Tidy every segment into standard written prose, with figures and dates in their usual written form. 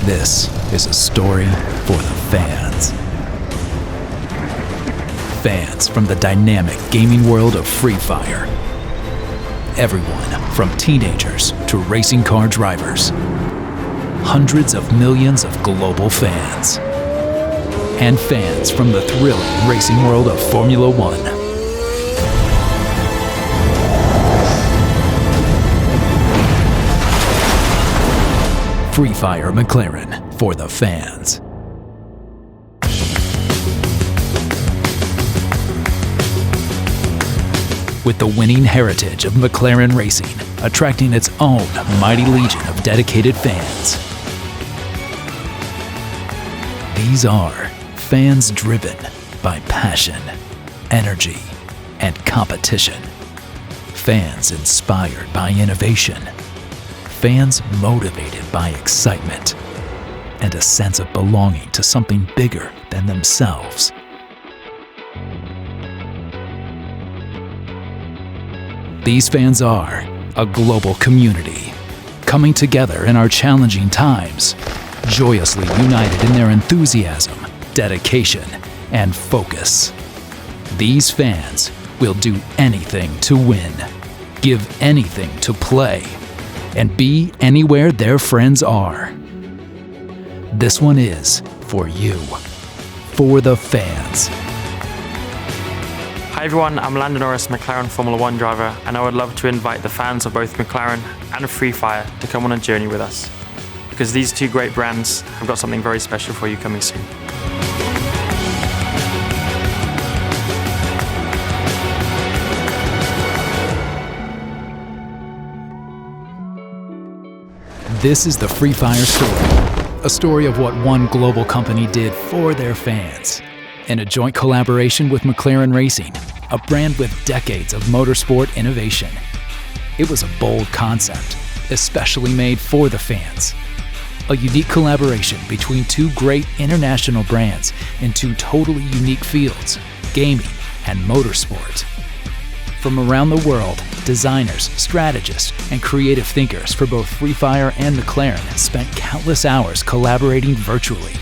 This is a story for the fans. Fans from the dynamic gaming world of Free Fire. Everyone from teenagers to racing car drivers. Hundreds of millions of global fans. And fans from the thrilling racing world of Formula One. Fire McLaren for the fans. With the winning heritage of McLaren Racing attracting its own mighty legion of dedicated fans. These are fans driven by passion, energy, and competition. Fans inspired by innovation. Fans motivated by excitement and a sense of belonging to something bigger than themselves. These fans are a global community, coming together in our challenging times, joyously united in their enthusiasm, dedication, and focus. These fans will do anything to win, give anything to play, and be anywhere their friends are. This one is for you, for the fans. Hi everyone, I'm Lando Norris, McLaren Formula One driver, and I would love to invite the fans of both McLaren and Free Fire to come on a journey with us. Because these two great brands have got something very special for you coming soon. This is the Free Fire story, a story of what one global company did for their fans. In a joint collaboration with McLaren Racing, a brand with decades of motorsport innovation. It was a bold concept, especially made for the fans. A unique collaboration between two great international brands in two totally unique fields, gaming and motorsport. From around the world, designers, strategists, and creative thinkers for both Free Fire and McLaren spent countless hours collaborating virtually,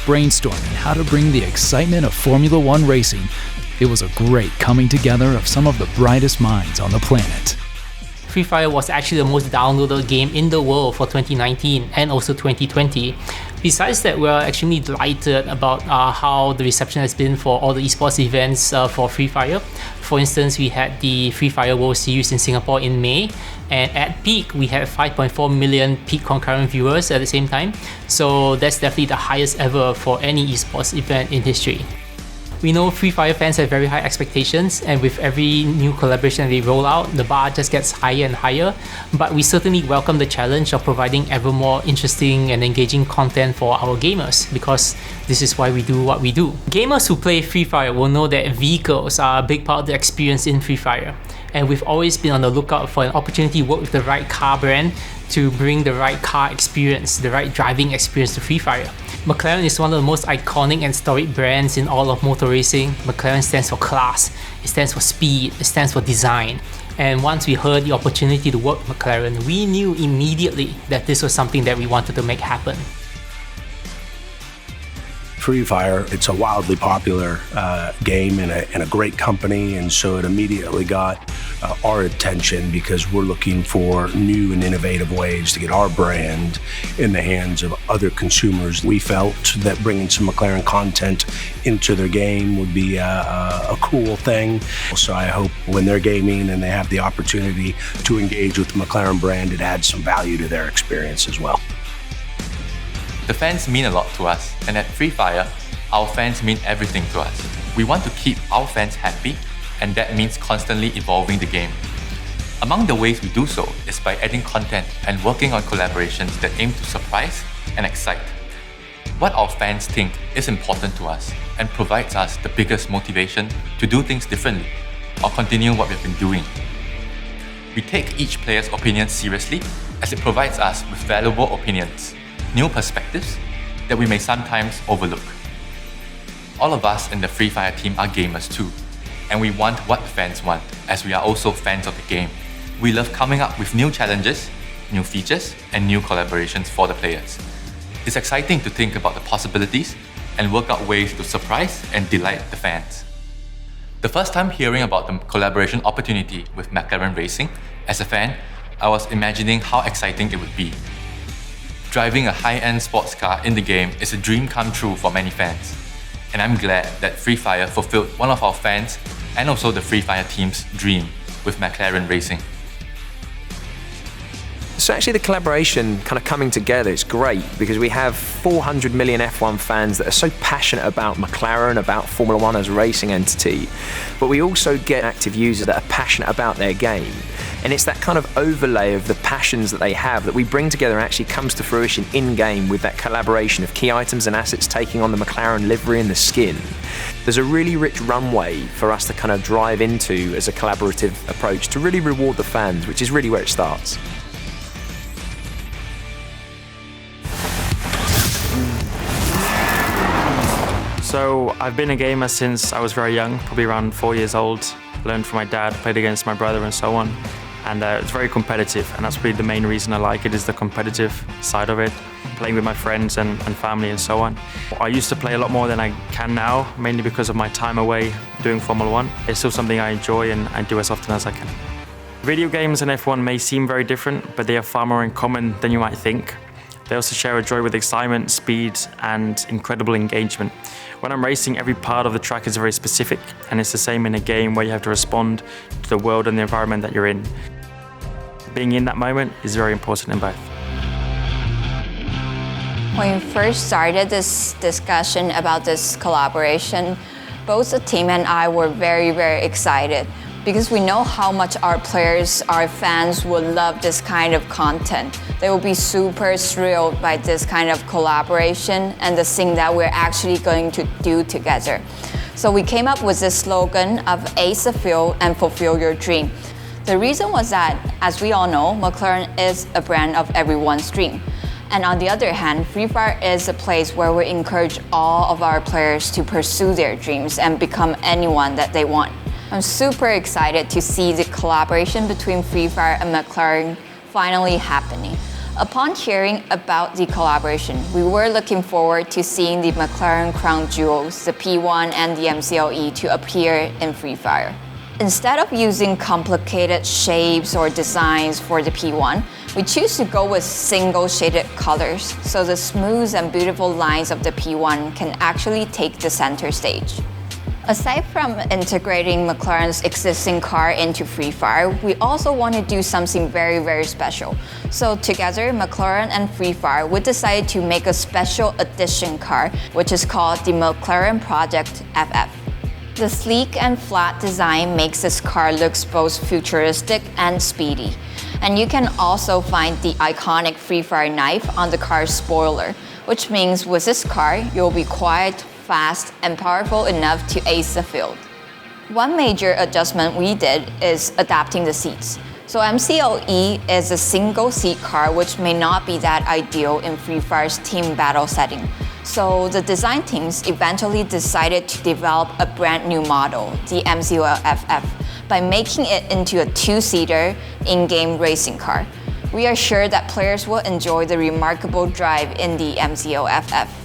brainstorming how to bring the excitement of Formula One racing. It was a great coming together of some of the brightest minds on the planet. Free Fire was actually the most downloaded game in the world for 2019 and also 2020. Besides that, we're extremely delighted about how the reception has been for all the esports events for Free Fire. For instance, we had the Free Fire World Series in Singapore in May, and at peak, we had 5.4 million peak concurrent viewers at the same time. So that's definitely the highest ever for any esports event in history. We know Free Fire fans have very high expectations, and with every new collaboration they roll out, the bar just gets higher and higher. But we certainly welcome the challenge of providing ever more interesting and engaging content for our gamers, because this is why we do what we do. Gamers who play Free Fire will know that vehicles are a big part of the experience in Free Fire, and we've always been on the lookout for an opportunity to work with the right car brand to bring the right car experience, the right driving experience to Free Fire. McLaren is one of the most iconic and storied brands in all of motor racing. McLaren stands for class, it stands for speed, it stands for design. And once we heard the opportunity to work with McLaren, we knew immediately that this was something that we wanted to make happen. Free Fire, it's a wildly popular game and a great company, and so it immediately got our attention because we're looking for new and innovative ways to get our brand in the hands of other consumers. We felt that bringing some McLaren content into their game would be a cool thing. So I hope when they're gaming and they have the opportunity to engage with the McLaren brand, it adds some value to their experience as well. The fans mean a lot to us, and at Free Fire, our fans mean everything to us. We want to keep our fans happy, and that means constantly evolving the game. Among the ways we do so is by adding content and working on collaborations that aim to surprise and excite. What our fans think is important to us and provides us the biggest motivation to do things differently or continue what we've been doing. We take each player's opinion seriously as it provides us with valuable opinions, new perspectives that we may sometimes overlook. All of us in the Free Fire team are gamers too, and we want what the fans want, as we are also fans of the game. We love coming up with new challenges, new features, and new collaborations for the players. It's exciting to think about the possibilities and work out ways to surprise and delight the fans. The first time hearing about the collaboration opportunity with McLaren Racing, as a fan, I was imagining how exciting it would be. Driving a high-end sports car in the game is a dream come true for many fans. And I'm glad that Free Fire fulfilled one of our fans and also the Free Fire team's dream with McLaren Racing. So actually the collaboration kind of coming together, it's great because we have 400 million F1 fans that are so passionate about McLaren, about Formula One as a racing entity, but we also get active users that are passionate about their game. And it's that kind of overlay of the passions that they have that we bring together and actually comes to fruition in-game with that collaboration of key items and assets taking on the McLaren livery and the skin. There's a really rich runway for us to kind of drive into as a collaborative approach to really reward the fans, which is really where it starts. So I've been a gamer since I was very young, probably around 4 years old. Learned from my dad, played against my brother and so on. And it's very competitive, and that's really the main reason I like it, is the competitive side of it. Playing with my friends and family and so on. I used to play a lot more than I can now, mainly because of my time away doing Formula One. It's still something I enjoy and I do as often as I can. Video games and F1 may seem very different, but they have far more in common than you might think. They also share a joy with excitement, speed, and incredible engagement. When I'm racing, every part of the track is very specific, and it's the same in a game where you have to respond to the world and the environment that you're in. Being in that moment is very important in both. When we first started this discussion about this collaboration, both the team and I were very, very excited because we know how much our players, our fans will love this kind of content. They will be super thrilled by this kind of collaboration and the thing that we're actually going to do together. So we came up with this slogan of ace the field and fulfill your dream. The reason was that, as we all know, McLaren is a brand of everyone's dream. And on the other hand, Free Fire is a place where we encourage all of our players to pursue their dreams and become anyone that they want. I'm super excited to see the collaboration between Free Fire and McLaren finally happening. Upon hearing about the collaboration, we were looking forward to seeing the McLaren crown jewels, the P1 and the MCLE, to appear in Free Fire. Instead of using complicated shapes or designs for the P1, we choose to go with single shaded colors, so the smooth and beautiful lines of the P1 can actually take the center stage. Aside from integrating McLaren's existing car into Free Fire, we also want to do something very, very special. So together, McLaren and Free Fire, we decided to make a special edition car, which is called the McLaren Project FF. The sleek and flat design makes this car look both futuristic and speedy. And you can also find the iconic Free Fire knife on the car's spoiler, which means with this car, you'll be quiet, fast, and powerful enough to ace the field. One major adjustment we did is adapting the seats. So MCLE is a single seat car which may not be that ideal in Free Fire's team battle setting. So the design teams eventually decided to develop a brand new model, the MCLE-FF, by making it into a two-seater in-game racing car. We are sure that players will enjoy the remarkable drive in the MCLE-FF.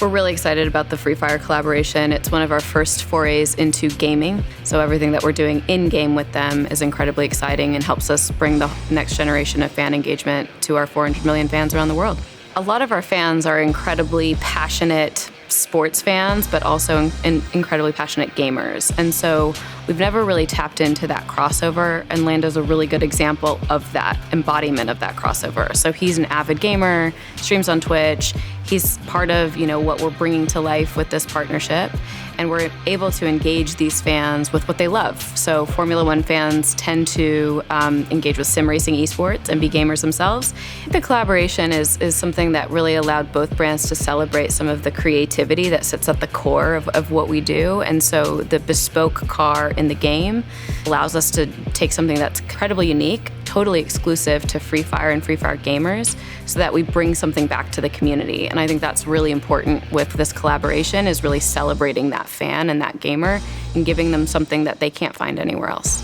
We're really excited about the Free Fire collaboration. It's one of our first forays into gaming, so everything that we're doing in-game with them is incredibly exciting and helps us bring the next generation of fan engagement to our 400 million fans around the world. A lot of our fans are incredibly passionate sports fans, but also incredibly passionate gamers. And so we've never really tapped into that crossover, and Lando's a really good example of that embodiment of that crossover. So he's an avid gamer, streams on Twitch. He's part of, what we're bringing to life with this partnership, and we're able to engage these fans with what they love. So Formula One fans tend to engage with sim racing esports and be gamers themselves. The collaboration is something that really allowed both brands to celebrate some of the creativity that sits at the core of what we do. And so the bespoke car in the game allows us to take something that's incredibly unique, totally exclusive to Free Fire and Free Fire gamers, so that we bring something back to the community. And I think that's really important with this collaboration, is really celebrating that fan and that gamer and giving them something that they can't find anywhere else.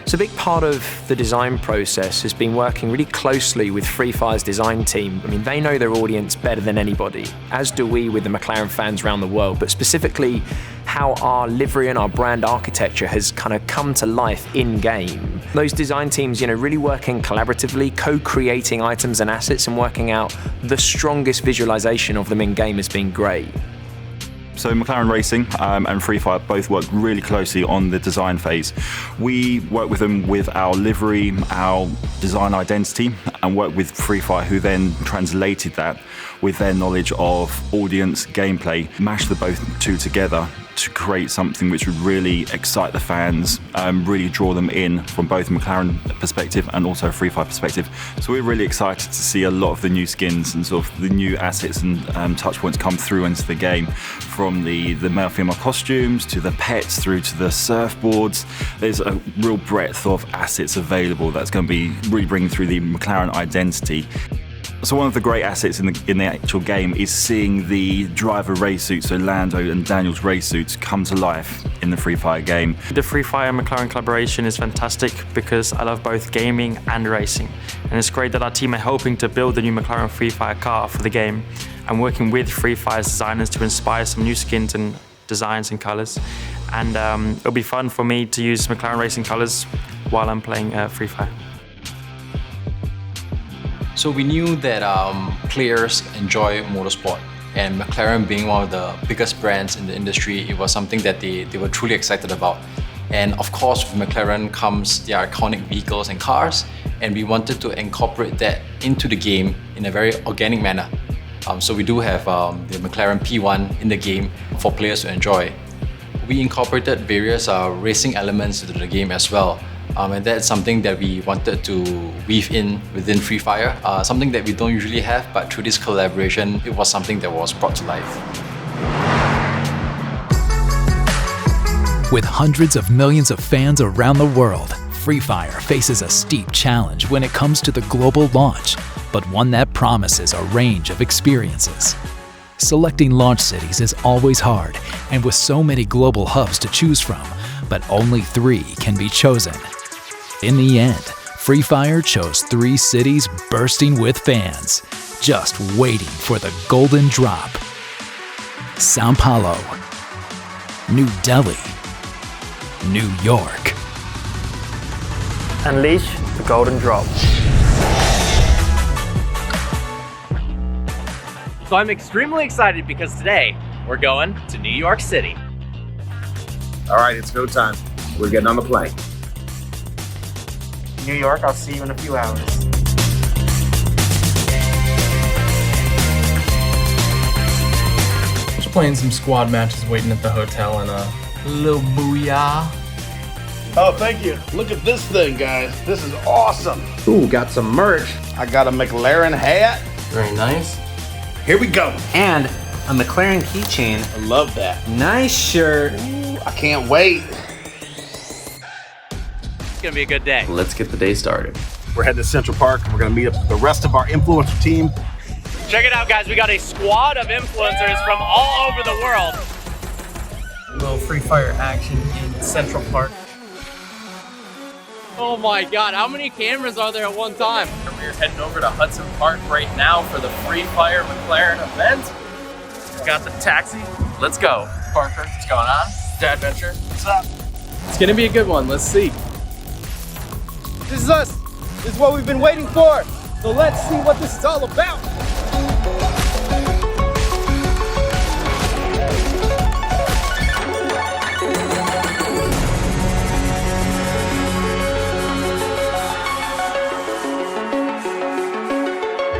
So a big part of the design process has been working really closely with Free Fire's design team. I mean, they know their audience better than anybody, as do we with the McLaren fans around the world, but specifically how our livery and our brand architecture has kind of come to life in-game. Those design teams, really working collaboratively, co-creating items and assets and working out the strongest visualization of them in-game has been great. So McLaren Racing and Free Fire both work really closely on the design phase. We work with them with our livery, our design identity, and work with Free Fire, who then translated that with their knowledge of audience gameplay, mash the both two together to create something which would really excite the fans, really draw them in from both a McLaren perspective and also a Free Fire perspective. So we're really excited to see a lot of the new skins and sort of the new assets and touch points come through into the game, from the male-female costumes to the pets through to the surfboards. There's a real breadth of assets available that's going to be really bringing through the McLaren identity. So one of the great assets in the actual game is seeing the driver race suits, so Lando and Daniel's race suits, come to life in the Free Fire game. The Free Fire McLaren collaboration is fantastic because I love both gaming and racing. And it's great that our team are helping to build the new McLaren Free Fire car for the game and working with Free Fire's designers to inspire some new skins and designs and colors. And it'll be fun for me to use McLaren racing colors while I'm playing Free Fire. So we knew that players enjoy motorsport, and McLaren being one of the biggest brands in the industry, it was something that they were truly excited about. And of course, with McLaren comes their iconic vehicles and cars, and we wanted to incorporate that into the game in a very organic manner. So we do have the McLaren P1 in the game for players to enjoy. We incorporated various racing elements into the game as well. And that's something that we wanted to weave in within Free Fire, something that we don't usually have, but through this collaboration, it was something that was brought to life. With hundreds of millions of fans around the world, Free Fire faces a steep challenge when it comes to the global launch, but one that promises a range of experiences. Selecting launch cities is always hard, and with so many global hubs to choose from, but only 3 can be chosen. In the end, Free Fire chose 3 cities bursting with fans, just waiting for the golden drop. Sao Paulo, New Delhi, New York. Unleash the golden drop. So I'm extremely excited because today we're going to New York City. All right, it's go time. We're getting on the plane. New York, I'll see you in a few hours. Just playing some squad matches, waiting at the hotel, and a little booyah. Oh, thank you. Look at this thing, guys. This is awesome. Ooh, got some merch. I got a McLaren hat. Very nice. Here we go. And a McLaren keychain. I love that. Nice shirt. Ooh, I can't wait. It's gonna be a good day. Let's get the day started. We're heading to Central Park, and we're gonna meet up with the rest of our influencer team. Check it out, guys. We got a squad of influencers from all over the world. A little Free Fire action in Central Park. Oh my God, how many cameras are there at one time? We're heading over to Hudson Park right now for the Free Fire McLaren event. Got the taxi. Let's go. Parker, what's going on? Dadventure, what's up? It's gonna be a good one. Let's see. This is us. This is what we've been waiting for. So let's see what this is all about.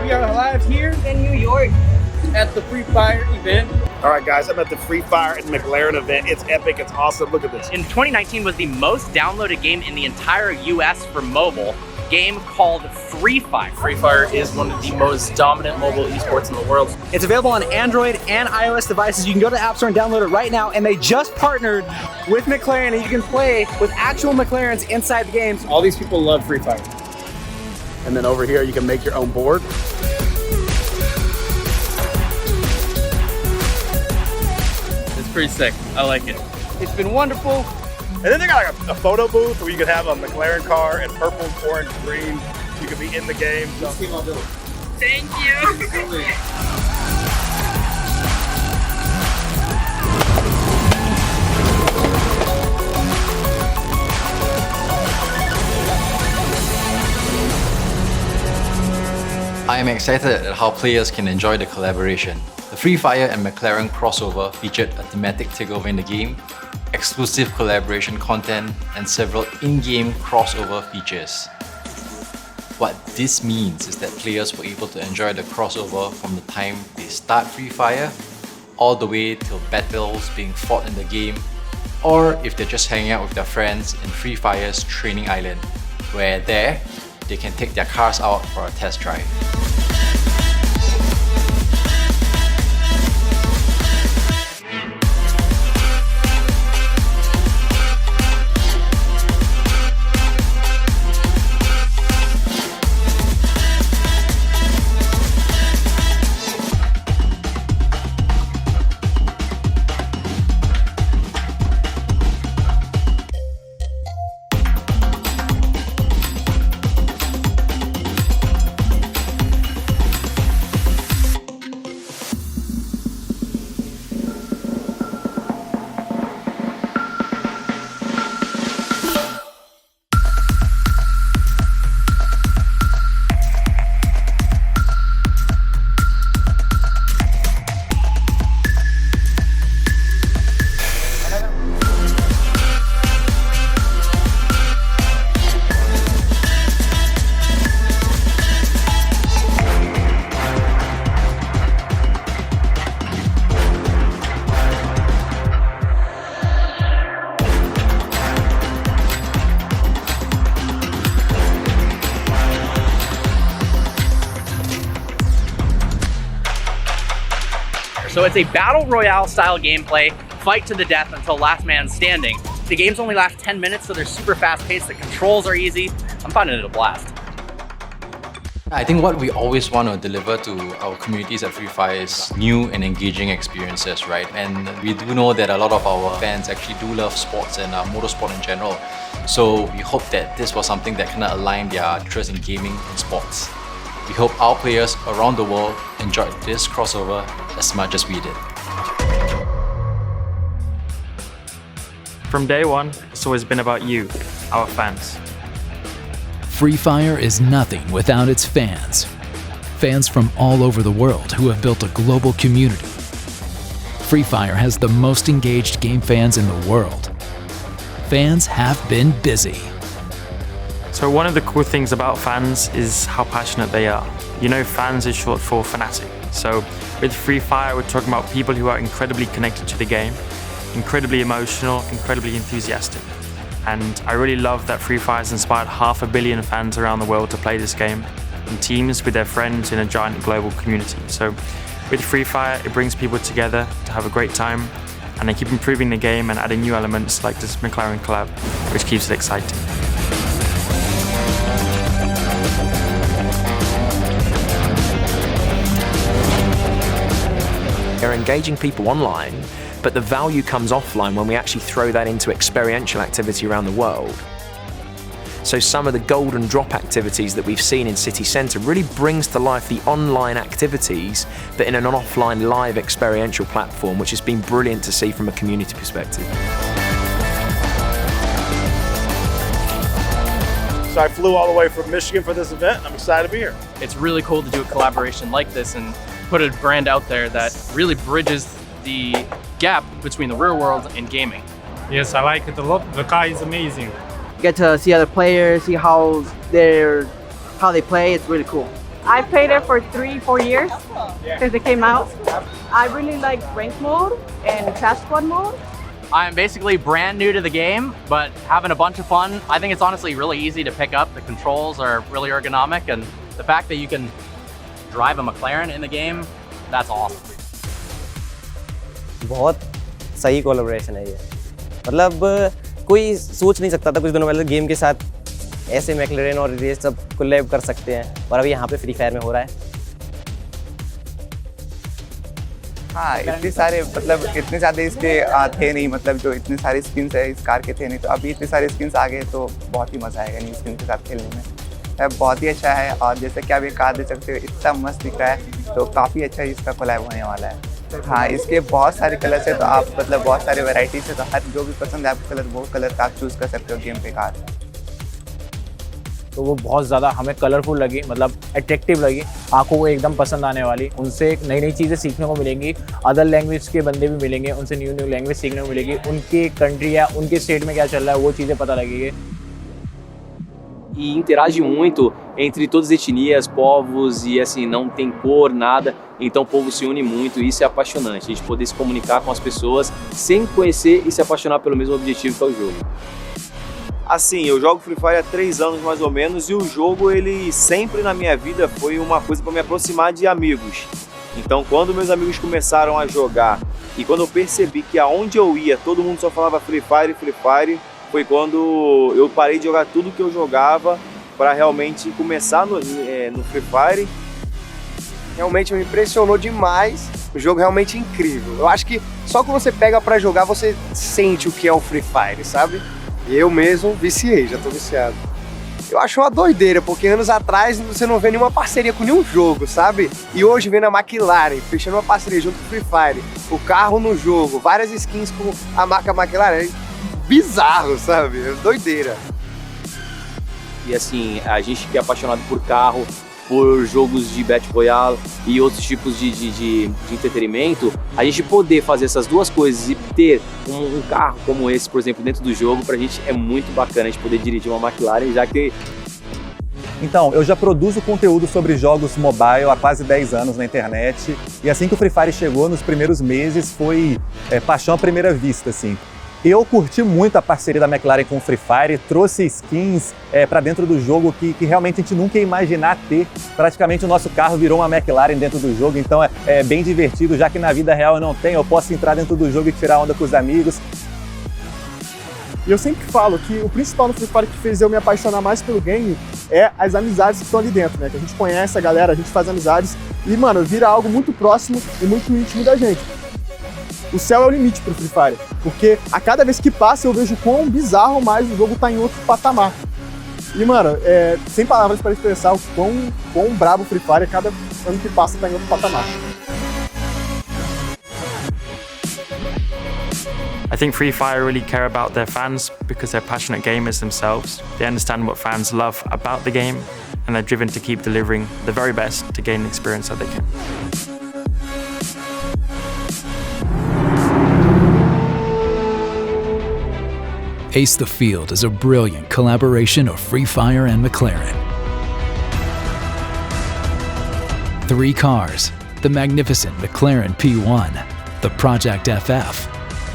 We are live here in New York at the Free Fire event. All right, guys, I'm at the Free Fire and McLaren event. It's epic. It's awesome. Look at this. In 2019 was the most downloaded game in the entire US for mobile. Game called Free Fire. Free Fire is one of the most dominant mobile esports in the world. It's available on Android and iOS devices. You can go to the App Store and download it right now. And they just partnered with McLaren, and you can play with actual McLarens inside the games. All these people love Free Fire. And then over here, you can make your own board. It's pretty sick. I like it. It's been wonderful And then they got like a photo booth where you could have a McLaren car in purple, orange, green. You could be in the game. So. Thank you. I am excited at how players can enjoy the collaboration. The Free Fire and McLaren crossover featured a thematic takeover in the game, exclusive collaboration content, and several in-game crossover features. What this means is that players were able to enjoy the crossover from the time they start Free Fire all the way till battles being fought in the game, or if they're just hanging out with their friends in Free Fire's training island, where there they can take their cars out for a test drive. So it's a battle royale style gameplay, fight to the death until last man standing. The games only last 10 minutes, so they're super fast paced, the controls are easy. I'm finding it a blast. I think what we always want to deliver to our communities at Free Fire is new and engaging experiences, right? And we do know that a lot of our fans actually do love sports and motorsport in general. So we hope that this was something that kind of aligned their interest in gaming and sports. We hope our players around the world enjoyed this crossover as much as we did. From day one, it's always been about you, our fans. Free Fire is nothing without its fans. Fans from all over the world who have built a global community. Free Fire has the most engaged game fans in the world. Fans have been busy. So one of the cool things about fans is how passionate they are. You know, fans is short for fanatic. So with Free Fire, we're talking about people who are incredibly connected to the game, incredibly emotional, incredibly enthusiastic. And I really love that Free Fire has inspired 500 million fans around the world to play this game in teams with their friends in a giant global community. So with Free Fire, it brings people together to have a great time, and they keep improving the game and adding new elements like this McLaren collab, which keeps it exciting. They're engaging people online, but the value comes offline when we actually throw that into experiential activity around the world. So some of the golden drop activities that we've seen in City Centre really brings to life the online activities, but in an offline live experiential platform, which has been brilliant to see from a community perspective. So I flew all the way from Michigan for this event. I'm excited to be here. It's really cool to do a collaboration like this and put a brand out there that really bridges the gap between the real world and gaming. Yes, I like it a lot. The car is amazing. Get to see other players, see how they play. It's really cool. I played it for 3-4 years since it came out. I really like ranked mode and class squad mode. I'm basically brand new to the game, but having a bunch of fun. I think it's honestly really easy to pick up. The controls are really ergonomic, and the fact that you can drive a McLaren in the game, that's awesome. बहुत सही collaboration है ये। मतलब कोई सोच नहीं सकता था कुछ दिनों पहले गेम के साथ ऐसे मैकलेरन और ये सब कोलैब कर सकते हैं, और अभी यहाँ पे फ्री फायर में हो रहा है। हाँ इतने सारे मतलब इतने ज़्यादा इसके थे नहीं, मतलब जो इतने सारे स्किन्स है इस कार के थे नहीं, तो अभी इतने सारे स्किन्स आ गए तो बहुत ही मज़ा आएगा न्यू स्किन के साथ खेलने में। बहुत ही अच्छा है और जैसे कि आप ये कार देख सकते हो इतना मस्त दिख रहा है, तो काफ़ी अच्छा इसका कोलैब होने वाला है। हाँ इसके बहुत सारे कलर्स है, तो आप मतलब बहुत सारे वैरायटीज़ है, तो हर जो भी पसंद है आपको कलर वो कलर का आप चूज़ कर सकते हो गेम पे कार। तो वो बहुत ज़्यादा हमें कलरफुल लगी, मतलब अट्रैक्टिव लगी, आंखों को एकदम पसंद आने वाली। उनसे नई नई चीज़ें सीखने को मिलेंगी, अदर लैंग्वेज के बंदे भी मिलेंगे, उनसे न्यू न्यू लैंग्वेज सीखने को मिलेगी, उनके कंट्री या उनके स्टेट में क्या चल रहा है वो चीज़ें पता लगेगी। E interage muito entre todas as etnias, povos e assim, não tem cor, nada, então o povo se une muito e isso é apaixonante, a gente poder se comunicar com as pessoas sem conhecer e se apaixonar pelo mesmo objetivo que é o jogo. Assim, eu jogo Free Fire há 3 anos mais ou menos e o jogo ele sempre na minha vida foi uma coisa para me aproximar de amigos. Então quando meus amigos começaram a jogar e quando eu percebi que aonde eu ia todo mundo só falava Free Fire, foi quando eu parei de jogar tudo que eu jogava para realmente começar no Free Fire. Realmente me impressionou demais, o jogo realmente é incrível. Eu acho que só quando você pega pra jogar você sente o que é o Free Fire, sabe? Eu mesmo viciei, já tô viciado. Eu acho uma doideira, porque anos atrás você não vê nenhuma parceria com nenhum jogo, sabe? E hoje vendo a McLaren fechando uma parceria junto com o Free Fire, o carro no jogo, várias skins com a marca McLaren, bizarro, sabe? É doideira. E assim, a gente que é apaixonado por carro, por jogos de Battle Royale e outros tipos de entretenimento, a gente poder fazer essas duas coisas e ter um carro como esse, por exemplo, dentro do jogo, pra gente é muito bacana a gente poder dirigir uma McLaren, já que... Então, eu já produzo conteúdo sobre jogos mobile há quase 10 anos na internet, e assim que o Free Fire chegou, nos primeiros meses, foi paixão à primeira vista, assim. Eu curti muito a parceria da McLaren com o Free Fire, trouxe skins para dentro do jogo que realmente a gente nunca ia imaginar ter. Praticamente o nosso carro virou uma McLaren dentro do jogo, então é bem divertido, já que na vida real eu não tenho, eu posso entrar dentro do jogo e tirar onda com os amigos. E eu sempre falo que o principal no Free Fire que fez eu me apaixonar mais pelo game é as amizades que estão ali dentro, né? Que a gente conhece a galera, a gente faz amizades e, mano, vira algo muito próximo e muito íntimo da gente. O céu é o limite pro Free Fire, porque a cada vez que passa eu vejo quão bizarro mais o jogo tá em outro patamar. E, mano, sem palavras para expressar o quão brabo o Free Fire, cada ano que passa tá em outro patamar. I think Free Fire really care about their fans because they're passionate gamers themselves. They understand what fans love about the game and they're driven to keep delivering the very best to gain the experience that they can. Ace the Field is a brilliant collaboration of Free Fire and McLaren. 3 cars, the magnificent McLaren P1, the Project FF,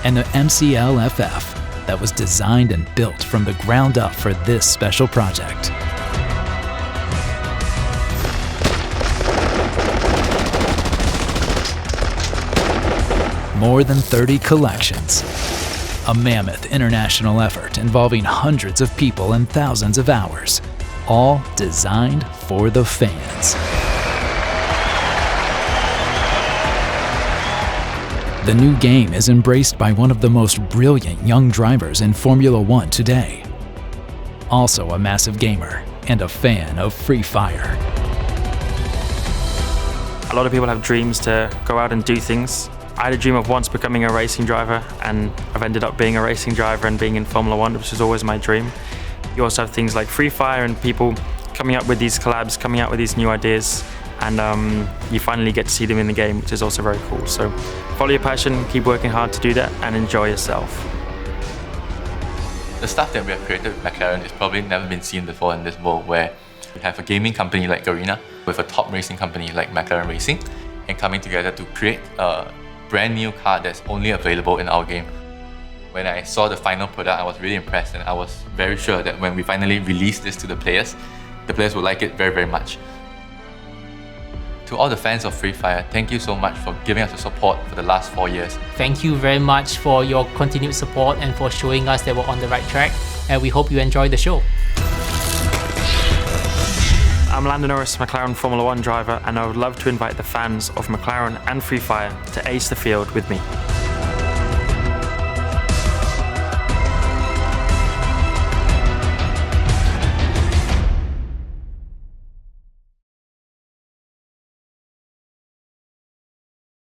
and the MCL FF that was designed and built from the ground up for this special project. More than 30 collections. A mammoth international effort involving hundreds of people and thousands of hours, all designed for the fans. The new game is embraced by one of the most brilliant young drivers in Formula One today. Also a massive gamer and a fan of Free Fire. A lot of people have dreams to go out and do things. I had a dream of once becoming a racing driver, and I've ended up being a racing driver and being in Formula One, which was always my dream. You also have things like Free Fire and people coming up with these collabs, coming out with these new ideas, and you finally get to see them in the game, which is also very cool. So follow your passion, keep working hard to do that, and enjoy yourself. The stuff that we have created with McLaren has probably never been seen before in this world, where we have a gaming company like Garena with a top racing company like McLaren Racing, and coming together to create a brand new car that's only available in our game. When I saw the final product, I was really impressed, and I was very sure that when we finally release this to the players would like it very, very much. To all the fans of Free Fire, thank you so much for giving us the support for the last 4 years. Thank you very much for your continued support and for showing us that we're on the right track, and we hope you enjoy the show. I'm Lando Norris, McLaren Formula 1 driver, and I would love to invite the fans of McLaren and Free Fire to ace the field with me.